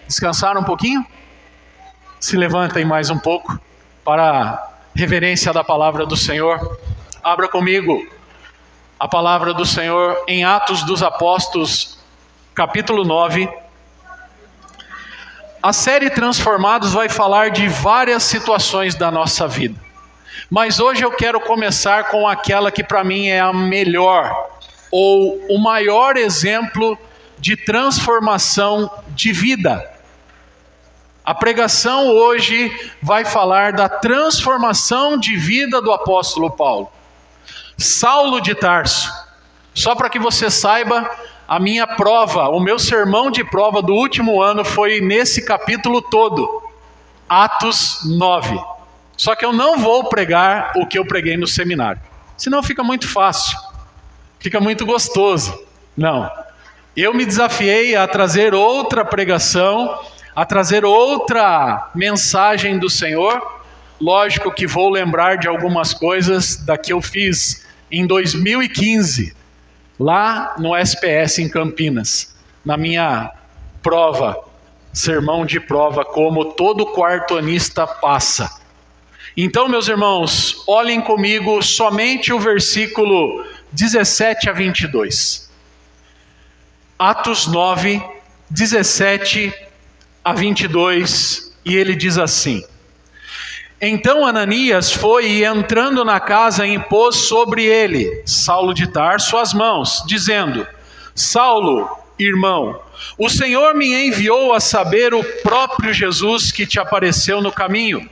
Descansaram um pouquinho? Se levantem mais um pouco para a reverência da palavra do Senhor. Abra comigo a palavra do Senhor em Atos dos Apóstolos, capítulo 9. A série Transformados vai falar de várias situações da nossa vida. Mas hoje eu quero começar com aquela que para mim é a melhor, ou o maior exemplo de transformação de vida. A pregação hoje vai falar da transformação de vida do apóstolo Paulo. Saulo de Tarso. Só para que você saiba, a minha prova, o meu sermão de prova do último ano foi nesse capítulo todo, Atos 9. Só que eu não vou pregar o que eu preguei no seminário, senão fica muito fácil, fica muito gostoso. Não, eu me desafiei a trazer outra pregação, a trazer outra mensagem do Senhor. Lógico que vou lembrar de algumas coisas da que eu fiz em 2015, lá no SPS em Campinas, na minha prova, sermão de prova, como todo quartonista passa. Então, meus irmãos, olhem comigo somente o versículo 17 a 22. Atos 9, 17 a 22, e ele diz assim: Então Ananias foi e entrando na casa impôs sobre ele, Saulo de Tarso, as mãos, dizendo: Saulo, irmão, o Senhor me enviou a saber o próprio Jesus que te apareceu no caminho,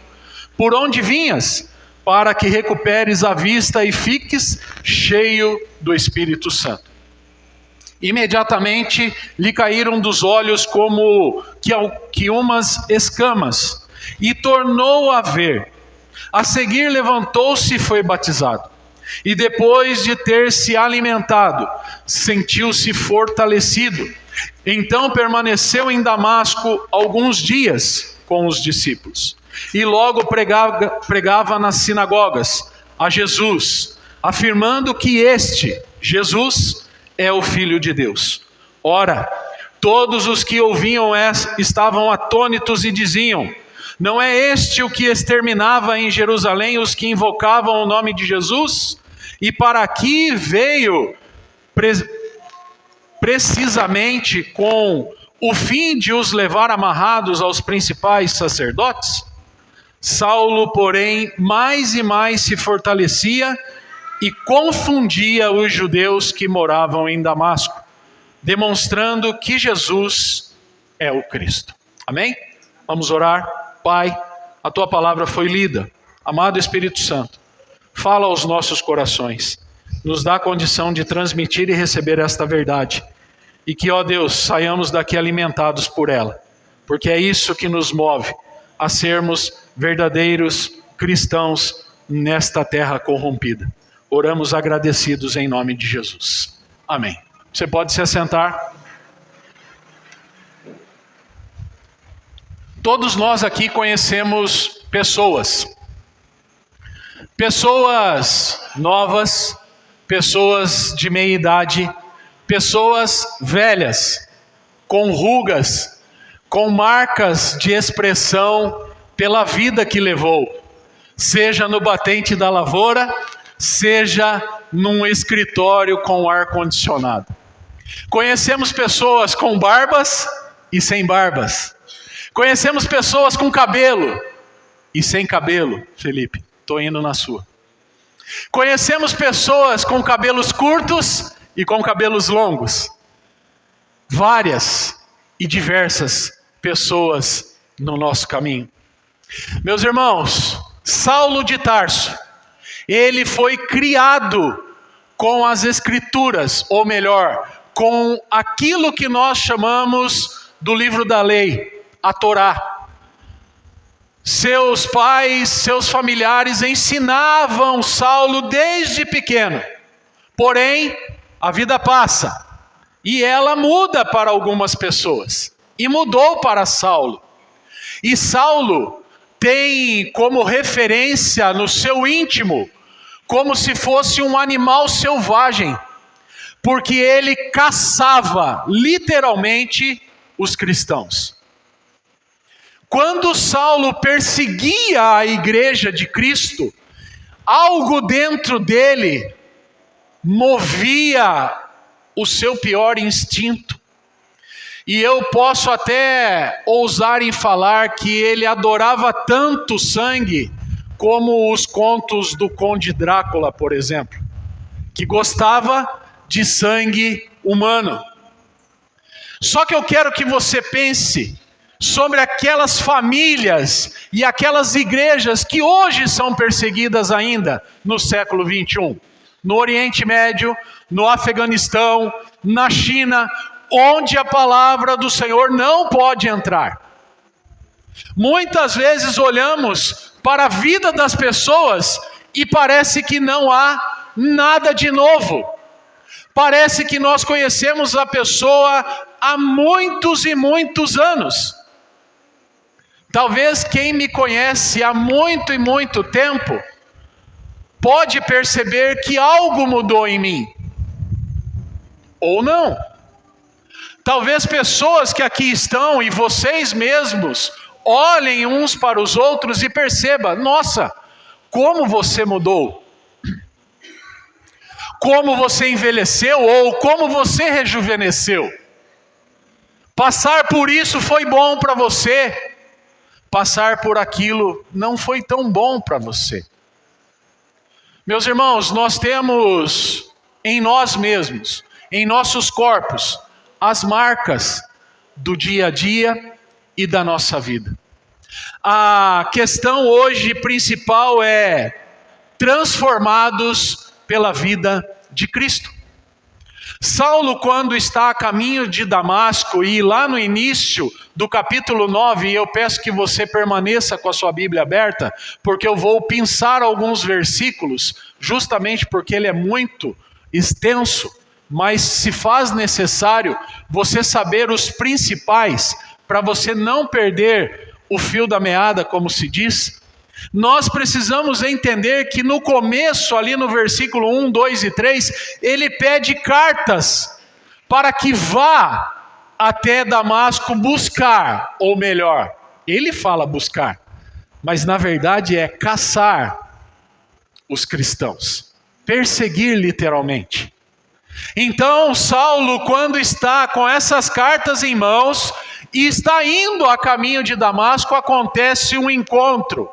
por onde vinhas, para que recuperes a vista e fiques cheio do Espírito Santo. Imediatamente lhe caíram dos olhos como que umas escamas, e tornou a ver. A seguir levantou-se e foi batizado. E depois de ter se alimentado, sentiu-se fortalecido. Então permaneceu em Damasco alguns dias com os discípulos. E logo pregava nas sinagogas a Jesus, afirmando que este, Jesus, é o Filho de Deus. Ora, todos os que ouviam estavam atônitos e diziam: Não é este o que exterminava em Jerusalém os que invocavam o nome de Jesus? E para aqui veio precisamente com o fim de os levar amarrados aos principais sacerdotes? Saulo, porém, mais e mais se fortalecia e confundia os judeus que moravam em Damasco, demonstrando que Jesus é o Cristo. Amém? Vamos orar. Pai, a Tua palavra foi lida. Amado Espírito Santo, fala aos nossos corações. Nos dá a condição de transmitir e receber esta verdade. E que, ó Deus, saiamos daqui alimentados por ela. Porque é isso que nos move a sermos verdadeiros cristãos nesta terra corrompida. Oramos agradecidos em nome de Jesus. Amém. Você pode se assentar. Todos nós aqui conhecemos pessoas novas, pessoas de meia idade, pessoas velhas, com rugas, com marcas de expressão pela vida que levou, seja no batente da lavoura, seja num escritório com ar-condicionado. Conhecemos pessoas com barbas e sem barbas. Conhecemos pessoas com cabelo e sem cabelo. Felipe, estou indo na sua. Conhecemos pessoas com cabelos curtos e com cabelos longos. Várias e diversas pessoas no nosso caminho. Meus irmãos, Saulo de Tarso, ele foi criado com as Escrituras, ou melhor, com aquilo que nós chamamos do livro da lei, a Torá. Seus pais, seus familiares ensinavam Saulo desde pequeno. Porém, a vida passa e ela muda para algumas pessoas. E mudou para Saulo. E Saulo tem como referência no seu íntimo, como se fosse um animal selvagem, porque ele caçava literalmente os cristãos. Quando Saulo perseguia a igreja de Cristo, algo dentro dele movia o seu pior instinto. E eu posso até ousar em falar que ele adorava tanto sangue como os contos do Conde Drácula, por exemplo, que gostava de sangue humano. Só que eu quero que você pense sobre aquelas famílias e aquelas igrejas que hoje são perseguidas ainda no século 21, no Oriente Médio, no Afeganistão, na China, onde a palavra do Senhor não pode entrar. Muitas vezes olhamos para a vida das pessoas e parece que não há nada de novo. Parece que nós conhecemos a pessoa há muitos e muitos anos. Talvez quem me conhece há muito e muito tempo pode perceber que algo mudou em mim. Ou não. Talvez pessoas que aqui estão e vocês mesmos olhem uns para os outros e percebam: nossa, como você mudou. Como você envelheceu ou como você rejuvenesceu. Passar por isso foi bom para você. Passar por aquilo não foi tão bom para você. Meus irmãos, nós temos em nós mesmos, em nossos corpos, as marcas do dia a dia e da nossa vida. A questão hoje principal é transformados pela vida de Cristo. Saulo, quando está a caminho de Damasco, e lá no início do capítulo 9, eu peço que você permaneça com a sua Bíblia aberta, porque eu vou pensar alguns versículos, justamente porque ele é muito extenso, mas se faz necessário você saber os principais, para você não perder o fio da meada, como se diz. Nós precisamos entender que no começo, ali no versículo 1, 2 e 3, ele pede cartas para que vá até Damasco buscar, ou melhor, ele fala buscar, mas na verdade é caçar os cristãos, perseguir literalmente. Então Saulo, quando está com essas cartas em mãos e está indo a caminho de Damasco, acontece um encontro.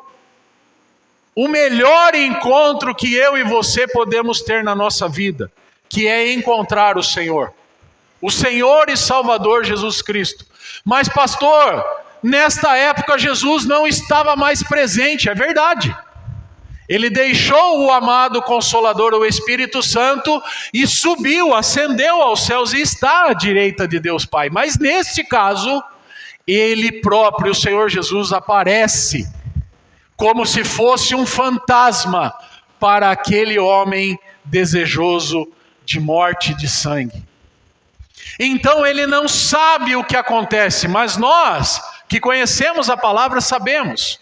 O melhor encontro que eu e você podemos ter na nossa vida, que é encontrar o Senhor e Salvador Jesus Cristo. Mas pastor, nesta época Jesus não estava mais presente, é verdade. Ele deixou o amado Consolador, o Espírito Santo, e subiu, ascendeu aos céus e está à direita de Deus Pai. Mas neste caso, Ele próprio, o Senhor Jesus, aparece como se fosse um fantasma para aquele homem desejoso de morte e de sangue. Então ele não sabe o que acontece, mas nós que conhecemos a palavra sabemos.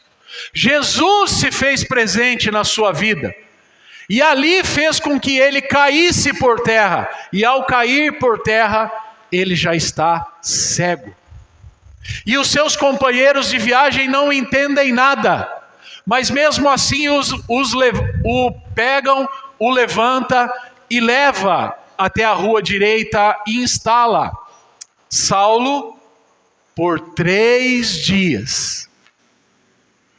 Jesus se fez presente na sua vida, e ali fez com que ele caísse por terra, e ao cair por terra, ele já está cego. E os seus companheiros de viagem não entendem nada, mas mesmo assim o pegam, o levanta e leva até a rua direita e instala Saulo por 3 dias.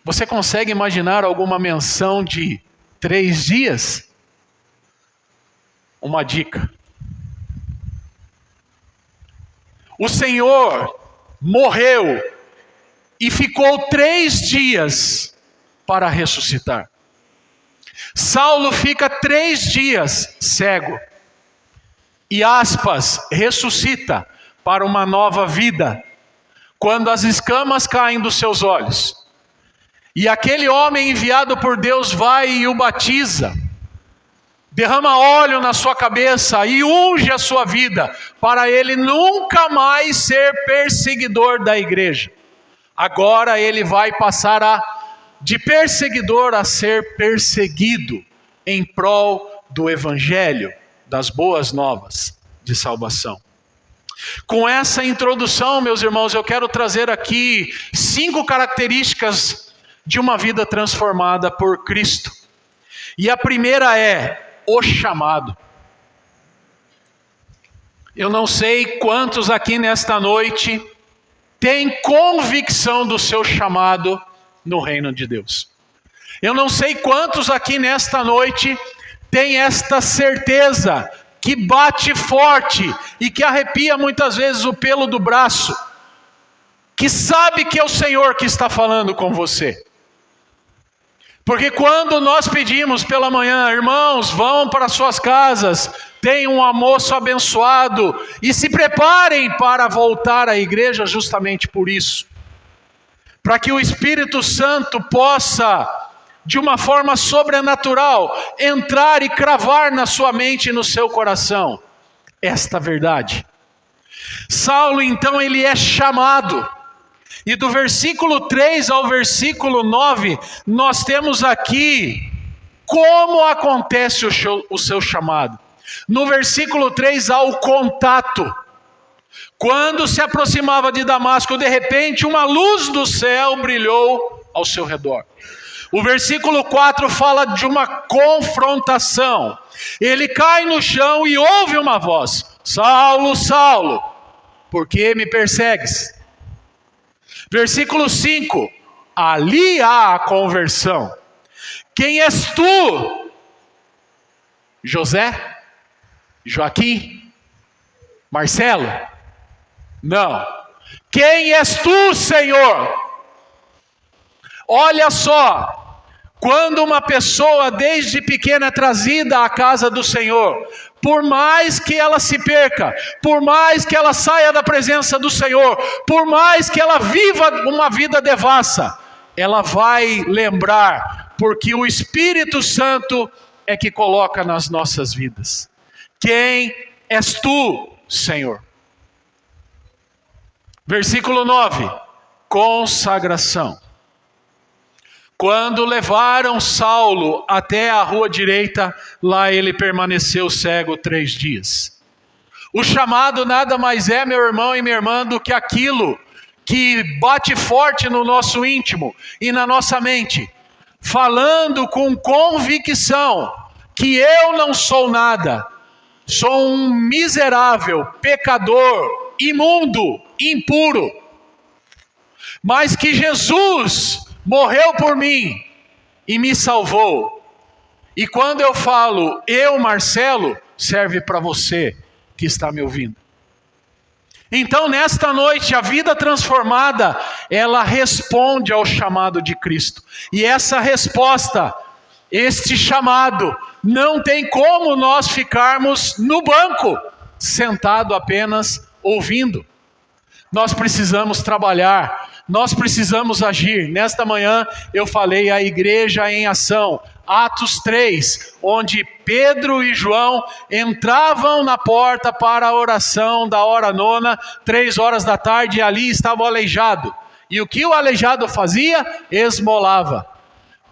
Você consegue imaginar alguma menção de 3 dias? Uma dica. O Senhor morreu e ficou 3 dias para ressuscitar. Saulo fica 3 dias cego e ressuscita para uma nova vida, quando as escamas caem dos seus olhos. E aquele homem enviado por Deus vai e o batiza, derrama óleo na sua cabeça e unge a sua vida, para ele nunca mais ser perseguidor da igreja. Agora ele vai passar de perseguidor a ser perseguido em prol do evangelho, das boas novas de salvação. Com essa introdução, meus irmãos, eu quero trazer aqui 5 características de uma vida transformada por Cristo. E a primeira é o chamado. Eu não sei quantos aqui nesta noite têm convicção do seu chamado no reino de Deus. Eu não sei quantos aqui nesta noite têm esta certeza que bate forte e que arrepia muitas vezes o pelo do braço, que sabe que é o Senhor que está falando com você. Porque quando nós pedimos pela manhã, irmãos, vão para suas casas, tenham um almoço abençoado e se preparem para voltar à igreja justamente por isso. Para que o Espírito Santo possa, de uma forma sobrenatural, entrar e cravar na sua mente e no seu coração esta verdade. Saulo, então, ele é chamado. E do versículo 3 ao versículo 9, nós temos aqui como acontece o seu chamado. No versículo 3 há o contato. Quando se aproximava de Damasco, de repente uma luz do céu brilhou ao seu redor. O versículo 4 fala de uma confrontação. Ele cai no chão e ouve uma voz: Saulo, Saulo, por que me persegues? Versículo 5, ali há a conversão. Quem és tu? José? Joaquim? Marcelo? Não. Quem és tu, Senhor? Olha só, quando uma pessoa desde pequena é trazida à casa do Senhor, por mais que ela se perca, por mais que ela saia da presença do Senhor, por mais que ela viva uma vida devassa, ela vai lembrar, porque o Espírito Santo é que coloca nas nossas vidas. Quem és tu, Senhor? Versículo 9, consagração. Quando levaram Saulo até a rua direita, lá ele permaneceu cego 3 dias. O chamado nada mais é, meu irmão e minha irmã, do que aquilo que bate forte no nosso íntimo e na nossa mente, falando com convicção que eu não sou nada, sou um miserável, pecador, imundo, impuro, mas que Jesus morreu por mim e me salvou. E quando eu falo eu, Marcelo, serve para você que está me ouvindo. Então, nesta noite, a vida transformada, ela responde ao chamado de Cristo. E essa resposta, este chamado, não tem como nós ficarmos no banco, sentado apenas ouvindo. Nós precisamos trabalhar, nós precisamos agir. Nesta manhã eu falei a igreja em ação, Atos 3, onde Pedro e João entravam na porta para a oração da hora nona, 3 horas da tarde, e ali estava o aleijado. E o que o aleijado fazia? Esmolava.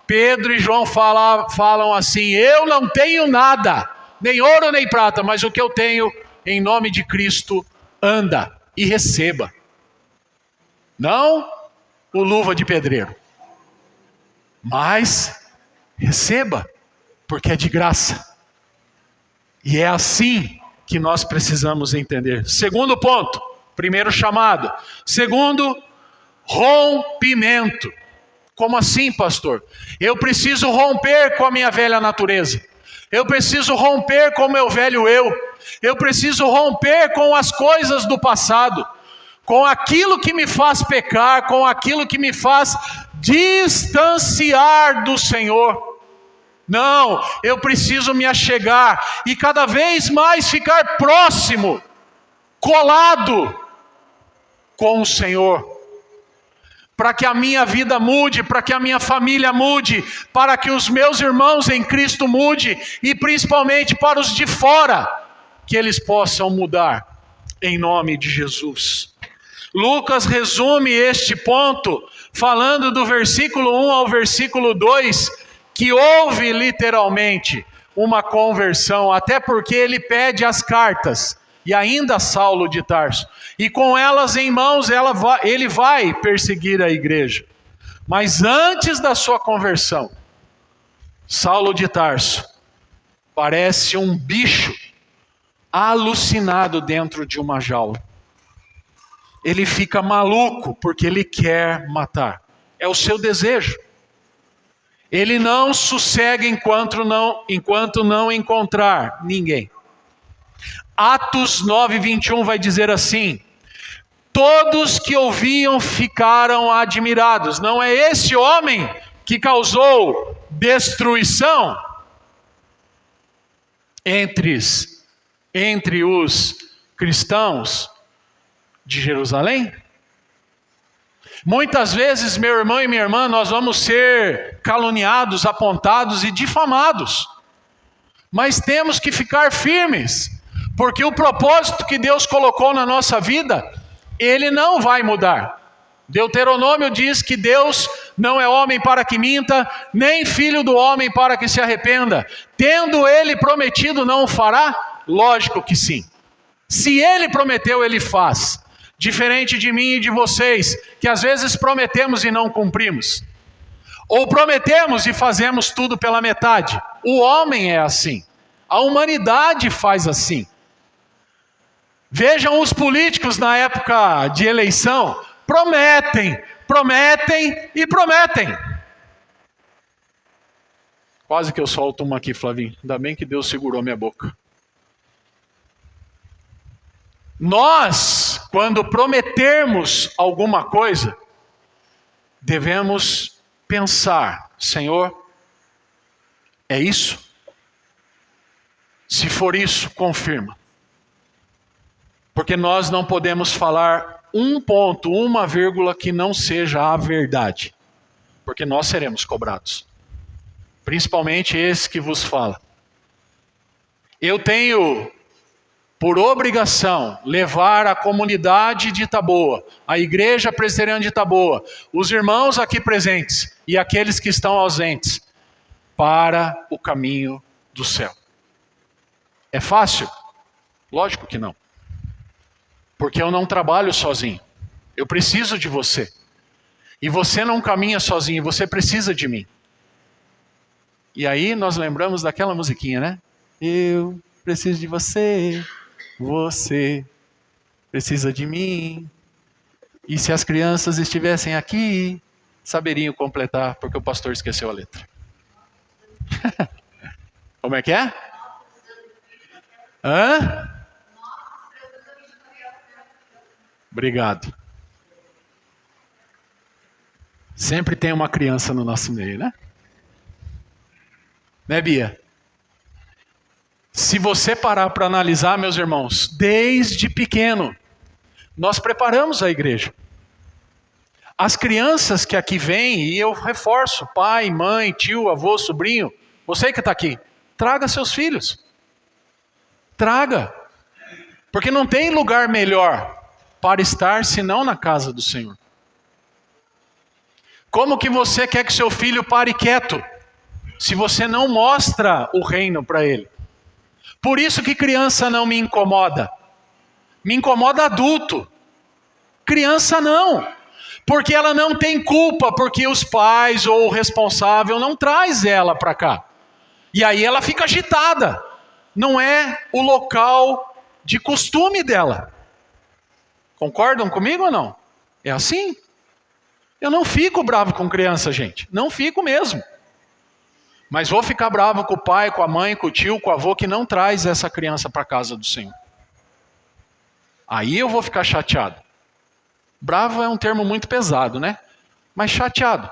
Pedro e João falam assim: eu não tenho nada, nem ouro nem prata, mas o que eu tenho, em nome de Cristo, anda e receba. Não o luva de pedreiro, mas receba, porque é de graça. E é assim que nós precisamos entender. Segundo ponto, primeiro chamado. Segundo, rompimento. Como assim, pastor? Eu preciso romper com a minha velha natureza. Eu preciso romper com o meu velho eu. Eu preciso romper com as coisas do passado, com aquilo que me faz pecar, com aquilo que me faz distanciar do Senhor. Não, eu preciso me achegar e cada vez mais ficar próximo, colado com o Senhor, para que a minha vida mude, para que a minha família mude, para que os meus irmãos em Cristo mude e principalmente para os de fora, que eles possam mudar, em nome de Jesus. Lucas resume este ponto falando do versículo 1 ao versículo 2, que houve literalmente uma conversão, até porque ele pede as cartas e ainda Saulo de Tarso. E com elas em mãos, ele vai perseguir a igreja. Mas antes da sua conversão, Saulo de Tarso parece um bicho alucinado dentro de uma jaula. Ele fica maluco porque ele quer matar. É o seu desejo. Ele não sossega enquanto não encontrar ninguém. Atos 9:21 vai dizer assim: todos que ouviam ficaram admirados. Não é esse homem que causou destruição entre os cristãos de Jerusalém? Muitas vezes, meu irmão e minha irmã, nós vamos ser caluniados, apontados e difamados. Mas temos que ficar firmes, porque o propósito que Deus colocou na nossa vida, Ele não vai mudar. Deuteronômio diz que Deus não é homem para que minta, nem filho do homem para que se arrependa. Tendo Ele prometido, não o fará? Lógico que sim. Se Ele prometeu, Ele faz. Diferente de mim e de vocês, que às vezes prometemos e não cumprimos. Ou prometemos e fazemos tudo pela metade. O homem é assim. A humanidade faz assim. Vejam os políticos na época de eleição. Prometem e prometem. Quase que eu solto uma aqui, Flavinho. Ainda bem que Deus segurou minha boca. Nós, quando prometermos alguma coisa, devemos pensar: Senhor, é isso? Se for isso, confirma. Porque nós não podemos falar um ponto, uma vírgula que não seja a verdade. Porque nós seremos cobrados. Principalmente esse que vos fala. Eu tenho por obrigação levar a comunidade de Itaboa, a igreja presbiteriana de Itaboa, os irmãos aqui presentes e aqueles que estão ausentes, para o caminho do céu. É fácil? Lógico que não. Porque eu não trabalho sozinho. Eu preciso de você. E você não caminha sozinho, você precisa de mim. E aí nós lembramos daquela musiquinha, né? Eu preciso de você. Você precisa de mim. E se as crianças estivessem aqui, saberiam completar, porque o pastor esqueceu a letra. Como é que é? Hã? Obrigado. Sempre tem uma criança no nosso meio, né? Né, Bia? Se você parar para analisar, meus irmãos, desde pequeno, nós preparamos a igreja. As crianças que aqui vêm, e eu reforço, pai, mãe, tio, avô, sobrinho, você que está aqui, traga seus filhos. Traga. Porque não tem lugar melhor para estar senão na casa do Senhor. Como que você quer que seu filho pare quieto, se você não mostra o reino para ele? Por isso que criança não me incomoda. Me incomoda adulto. Criança não. Porque ela não tem culpa, porque os pais ou o responsável não traz ela para cá. E aí ela fica agitada. Não é o local de costume dela. Concordam comigo ou não? É assim. Eu não fico bravo com criança, gente. Não fico mesmo. Mas vou ficar bravo com o pai, com a mãe, com o tio, com o avô que não traz essa criança para a casa do Senhor. Aí eu vou ficar chateado. Bravo é um termo muito pesado, né? Mas chateado.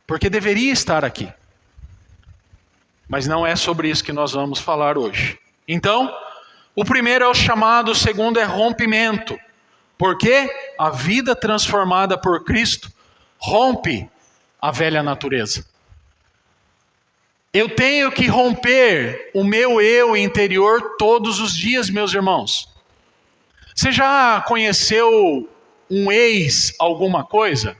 Porque deveria estar aqui. Mas não é sobre isso que nós vamos falar hoje. Então, o primeiro é o chamado, o segundo é rompimento. Porque a vida transformada por Cristo rompe a velha natureza. Eu tenho que romper o meu eu interior todos os dias, meus irmãos. Você já conheceu um ex alguma coisa?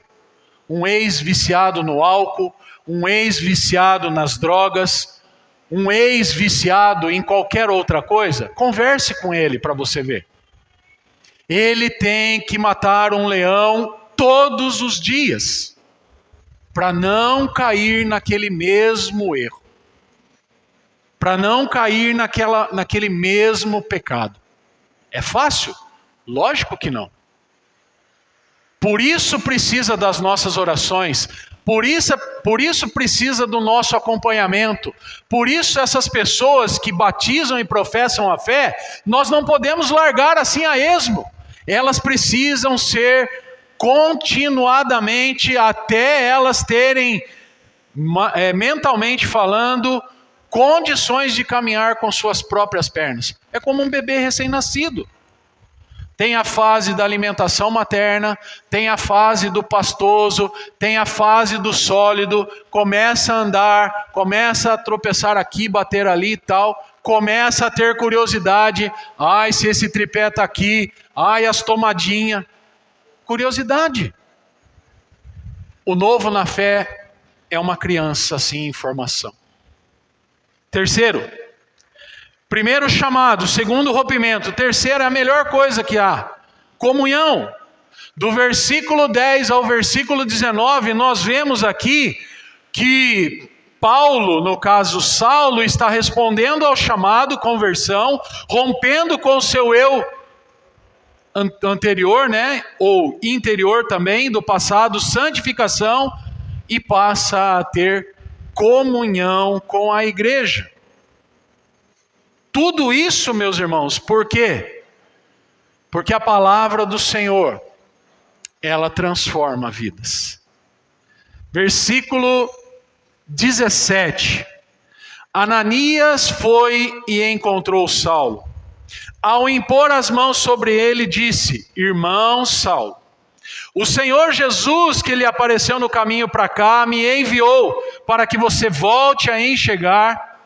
Um ex viciado no álcool, um ex viciado nas drogas, um ex-viciado em qualquer outra coisa, converse com ele para você ver. Ele tem que matar um leão todos os dias, para não cair naquele mesmo erro, para não cair naquele mesmo pecado. É fácil? Lógico que não. Por isso precisa das nossas orações, por isso precisa do nosso acompanhamento, por isso essas pessoas que batizam e professam a fé, nós não podemos largar assim a esmo. Elas precisam ser continuadamente, até elas terem, mentalmente falando, condições de caminhar com suas próprias pernas. É como um bebê recém-nascido. Tem a fase da alimentação materna, tem a fase do pastoso, tem a fase do sólido, começa a andar, começa a tropeçar aqui, bater ali e tal, começa a ter curiosidade, ai, se esse tripé está aqui, ai, as tomadinhas. Curiosidade. O novo na fé é uma criança assim em formação. Terceiro, primeiro chamado, segundo rompimento, terceiro é a melhor coisa que há, comunhão. Do versículo 10 ao versículo 19, nós vemos aqui que Paulo, no caso Saulo, está respondendo ao chamado, conversão, rompendo com o seu eu anterior, ou interior também, do passado, santificação, e passa a ter comunhão com a igreja. Tudo isso, meus irmãos, por quê? Porque a palavra do Senhor, ela transforma vidas. Versículo 17. Ananias foi e encontrou Saulo. Ao impor as mãos sobre ele, disse: Irmão Saulo, o Senhor Jesus, que lhe apareceu no caminho para cá, me enviou para que você volte a enxergar,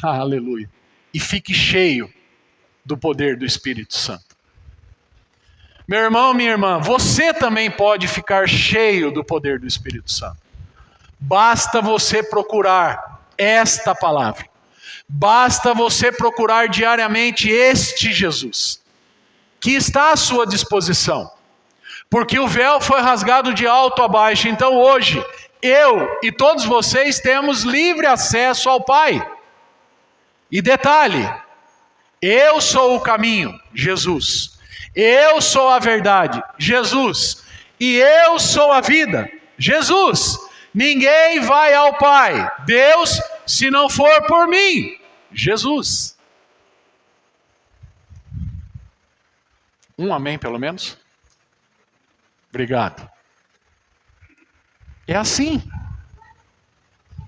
aleluia, e fique cheio do poder do Espírito Santo. Meu irmão, minha irmã, você também pode ficar cheio do poder do Espírito Santo. Basta você procurar esta palavra. Basta você procurar diariamente este Jesus, que está à sua disposição. Porque o véu foi rasgado de alto a baixo. Então hoje, eu e todos vocês temos livre acesso ao Pai. E detalhe, eu sou o caminho, Jesus. Eu sou a verdade, Jesus. E eu sou a vida, Jesus. Ninguém vai ao Pai, Deus, se não for por mim, Jesus. Um amém pelo menos? Obrigado. É assim.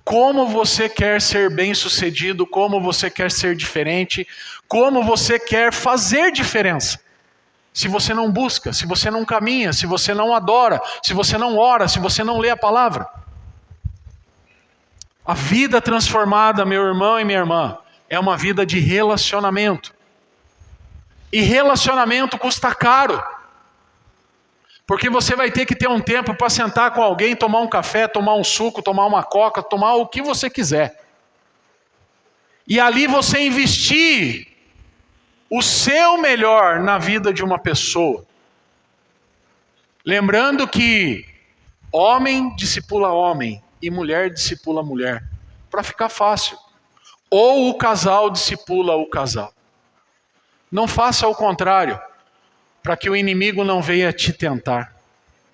Como você quer ser bem-sucedido, como você quer ser diferente, como você quer fazer diferença. Se você não busca, se você não caminha, se você não adora, se você não ora, se você não lê a palavra. A vida transformada, meu irmão e minha irmã, é uma vida de relacionamento. E relacionamento custa caro. Porque você vai ter que ter um tempo para sentar com alguém, tomar um café, tomar um suco, tomar uma coca, tomar o que você quiser. E ali você investir o seu melhor na vida de uma pessoa. Lembrando que homem discipula homem e mulher discipula mulher. Para ficar fácil. Ou o casal discipula o casal. Não faça o contrário, para que o inimigo não venha te tentar.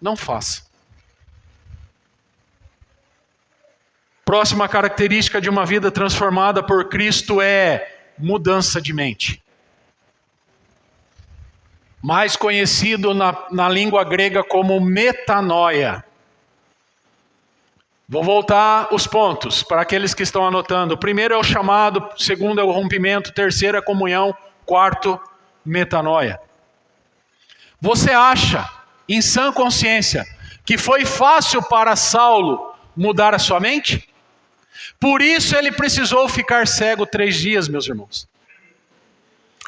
Não faça. Próxima característica de uma vida transformada por Cristo é mudança de mente. Mais conhecido na língua grega como metanoia. Vou voltar os pontos para aqueles que estão anotando. O primeiro é o chamado, o segundo é o rompimento, o terceiro é a comunhão, quarto, metanoia. Você acha, em sã consciência, que foi fácil para Saulo mudar a sua mente? Por isso ele precisou ficar cego 3 dias, meus irmãos.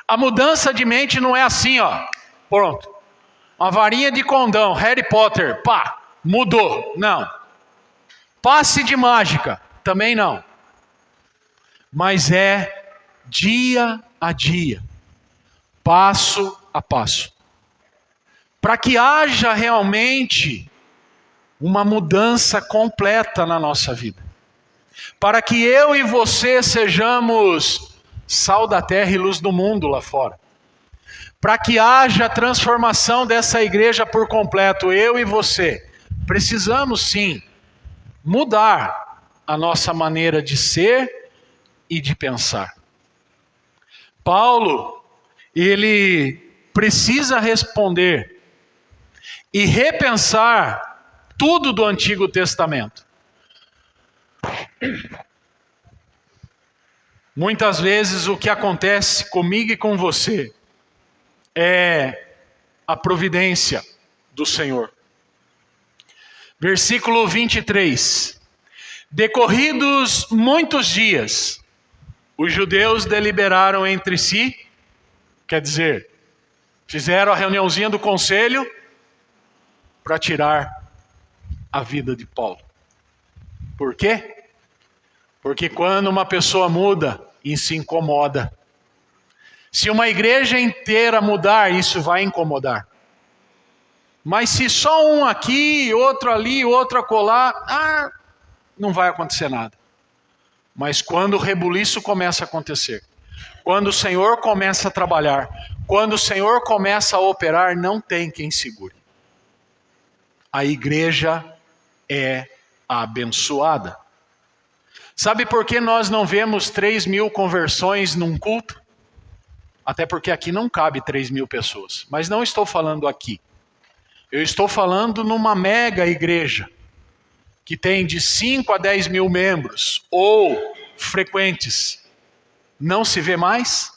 A mudança de mente não é assim, pronto. Uma varinha de condão, Harry Potter, pá, mudou. Não. Passe de mágica, também não. mas é dia a dia, passo a passo, para que haja realmente uma mudança completa na nossa vida, para que eu e você sejamos sal da terra e luz do mundo lá fora, para que haja transformação dessa igreja por completo. Eu e você precisamos sim mudar a nossa maneira de ser e de pensar. Paulo, ele precisa responder e repensar tudo do Antigo Testamento. Muitas vezes o que acontece comigo e com você é a providência do Senhor. Versículo 23. Decorridos muitos dias, os judeus deliberaram entre si, quer dizer, fizeram a reuniãozinha do conselho para tirar a vida de Paulo. Por quê? Porque quando uma pessoa muda, isso se incomoda. Se uma igreja inteira mudar, isso vai incomodar. Mas se só um aqui, outro ali, outro acolá, não vai acontecer nada. Mas quando o rebuliço começa a acontecer, quando o Senhor começa a trabalhar, quando o Senhor começa a operar, não tem quem segure. A igreja é abençoada. Sabe por que nós não vemos 3.000 conversões num culto? Até porque aqui não cabe 3.000 pessoas. Mas não estou falando aqui. Eu estou falando numa mega igreja, que tem de 5 a 10 mil membros, ou frequentes. Não se vê mais?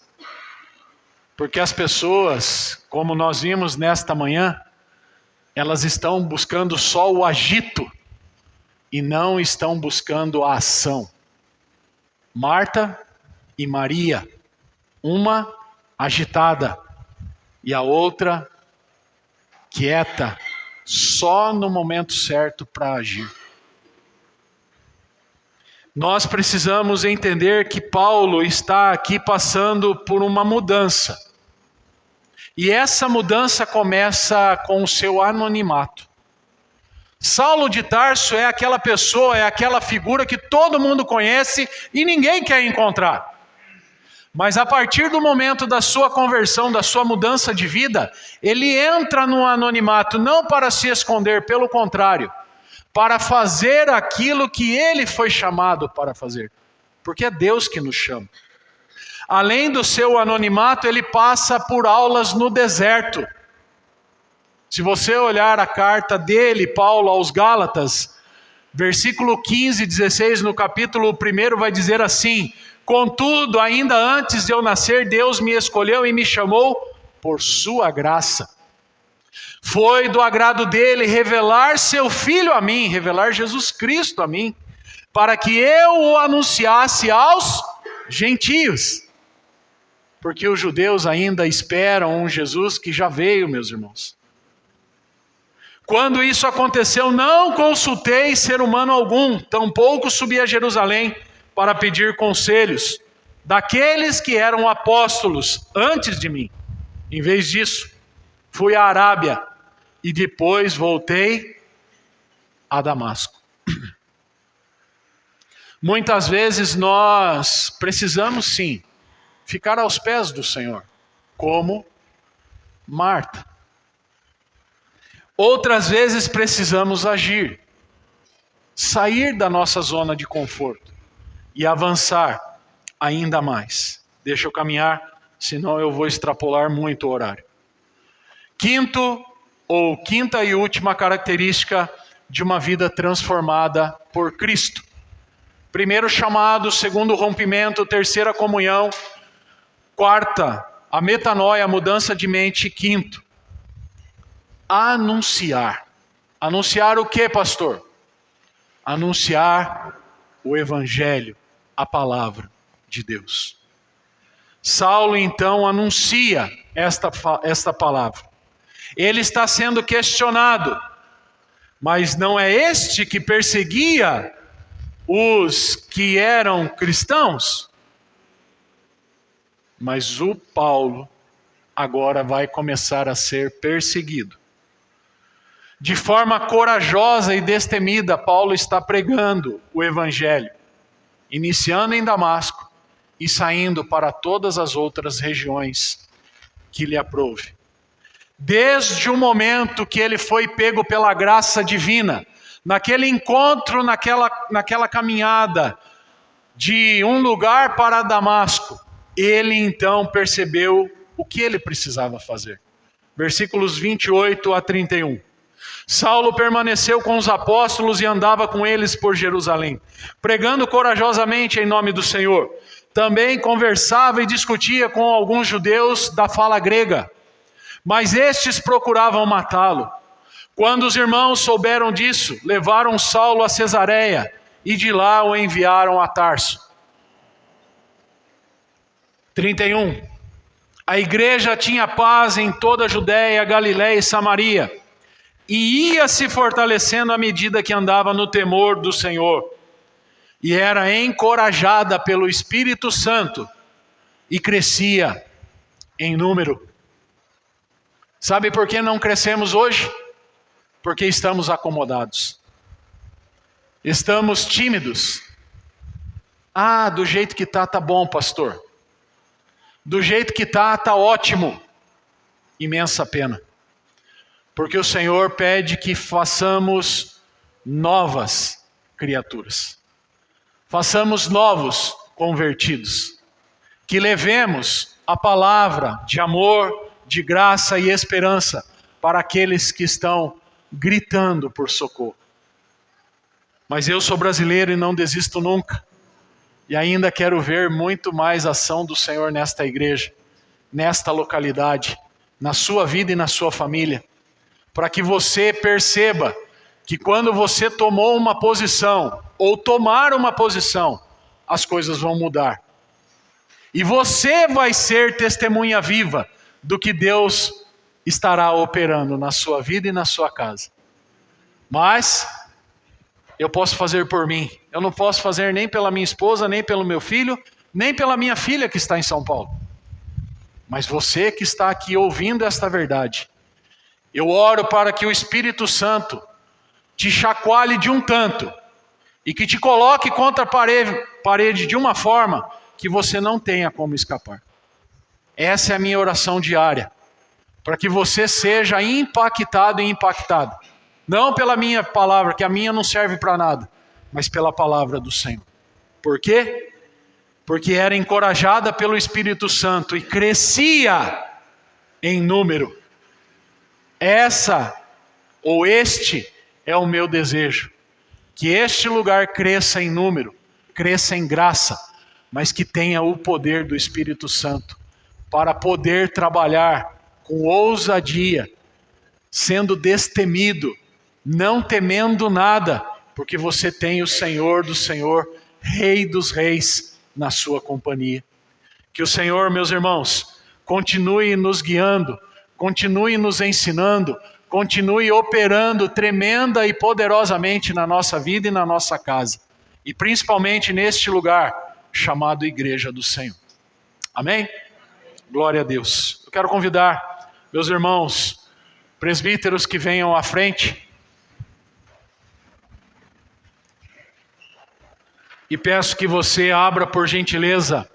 Porque as pessoas, como nós vimos nesta manhã, elas estão buscando só o agito, e não estão buscando a ação. Marta e Maria, uma agitada e a outra quieta, só no momento certo para agir. Nós precisamos entender que Paulo está aqui passando por uma mudança. E essa mudança começa com o seu anonimato. Saulo de Tarso é aquela pessoa, é aquela figura que todo mundo conhece e ninguém quer encontrar. Mas a partir do momento da sua conversão, da sua mudança de vida, ele entra no anonimato, não para se esconder, pelo contrário, para fazer aquilo que ele foi chamado para fazer. Porque é Deus que nos chama. Além do seu anonimato, ele passa por aulas no deserto. Se você olhar a carta dele, Paulo, aos Gálatas, versículo 15 e 16, no capítulo 1, vai dizer assim: contudo, ainda antes de eu nascer, Deus me escolheu e me chamou por sua graça. Foi do agrado dele revelar seu Filho a mim, revelar Jesus Cristo a mim, para que eu o anunciasse aos gentios. Porque os judeus ainda esperam um Jesus que já veio, meus irmãos. Quando isso aconteceu, não consultei ser humano algum, tampouco subi a Jerusalém para pedir conselhos daqueles que eram apóstolos antes de mim. Em vez disso, fui à Arábia e depois voltei a Damasco. Muitas vezes nós precisamos sim ficar aos pés do Senhor, como Marta. Outras vezes precisamos agir, sair da nossa zona de conforto e avançar ainda mais. Deixa eu caminhar, senão eu vou extrapolar muito o horário. Quinta e última característica de uma vida transformada por Cristo. Primeiro chamado, segundo rompimento, terceira comunhão, quarta, a metanoia, a mudança de mente, quinto, anunciar. Anunciar o que, pastor? Anunciar o Evangelho, a palavra de Deus. Saulo então anuncia esta palavra. Ele está sendo questionado, mas não é este que perseguia os que eram cristãos? Mas o Paulo agora vai começar a ser perseguido. De forma corajosa e destemida, Paulo está pregando o Evangelho, iniciando em Damasco e saindo para todas as outras regiões que lhe aprouve. Desde o momento que ele foi pego pela graça divina, naquele encontro, naquela caminhada de um lugar para Damasco, ele então percebeu o que ele precisava fazer. Versículos 28 a 31. Saulo permaneceu com os apóstolos e andava com eles por Jerusalém, pregando corajosamente em nome do Senhor. Também conversava e discutia com alguns judeus da fala grega, mas estes procuravam matá-lo. Quando os irmãos souberam disso, levaram Saulo a Cesareia e de lá o enviaram a Tarso. 31. A igreja tinha paz em toda a Judéia, Galiléia e Samaria, e ia se fortalecendo à medida que andava no temor do Senhor, e era encorajada pelo Espírito Santo, e crescia em número. Sabe por que não crescemos hoje? Porque estamos acomodados. Estamos tímidos. Ah, do jeito que está, tá bom, pastor. Do jeito que está, tá ótimo. Imensa pena. Porque o Senhor pede que façamos novas criaturas. Façamos novos convertidos. Que levemos a palavra de amor, de graça e esperança para aqueles que estão gritando por socorro. Mas eu sou brasileiro e não desisto nunca. E ainda quero ver muito mais ação do Senhor nesta igreja, nesta localidade, na sua vida e na sua família. Para que você perceba que quando você tomou uma posição, ou tomar uma posição, as coisas vão mudar. E você vai ser testemunha viva do que Deus estará operando na sua vida e na sua casa. Mas eu posso fazer por mim. Eu não posso fazer nem pela minha esposa, nem pelo meu filho, nem pela minha filha que está em São Paulo. Mas você que está aqui ouvindo esta verdade, eu oro para que o Espírito Santo te chacoalhe de um tanto e que te coloque contra a parede de uma forma que você não tenha como escapar. Essa é a minha oração diária, para que você seja impactado e impactado. Não pela minha palavra, que a minha não serve para nada, mas pela palavra do Senhor. Por quê? Porque era encorajada pelo Espírito Santo e crescia em número. Este é o meu desejo. Que este lugar cresça em número, cresça em graça, mas que tenha o poder do Espírito Santo para poder trabalhar com ousadia, sendo destemido, não temendo nada, porque você tem o Senhor do Senhor, Rei dos Reis, na sua companhia. Que o Senhor, meus irmãos, continue nos guiando, continue nos ensinando, continue operando tremenda e poderosamente na nossa vida e na nossa casa. E principalmente neste lugar chamado Igreja do Senhor. Amém? Glória a Deus. Eu quero convidar meus irmãos presbíteros que venham à frente. E peço que você abra, por gentileza,